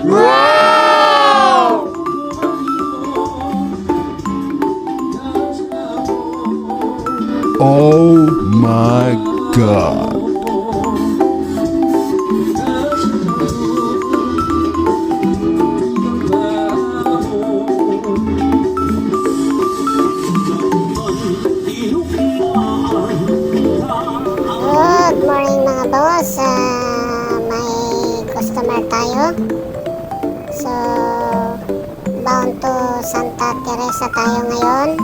Wow! Oh my God. Good morning mga boss. May customer tayo. So, bound to Santa Teresa tayo ngayon.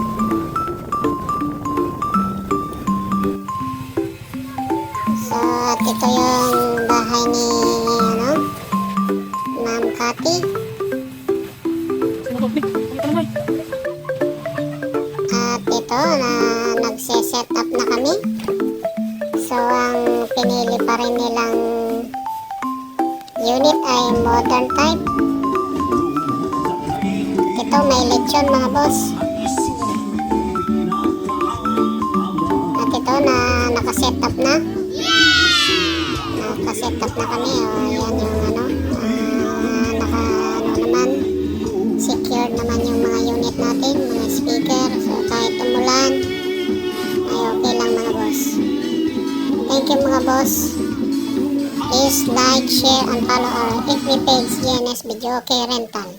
So, at ito yung bahay ni Ma'am Cathy. At ito na nagse-set up na kami. So, ang pinili pa rin nilang unit ay modern type. Ito may lechon mga boss. At ito na nakaset up na. Nakaset up na kami. O, yan yung naman. Secured naman yung mga unit natin, mga speaker. So, kahit umulan, ay okay lang mga boss. Thank you mga boss. Please like, share, and follow our FB page GNS Video Rental.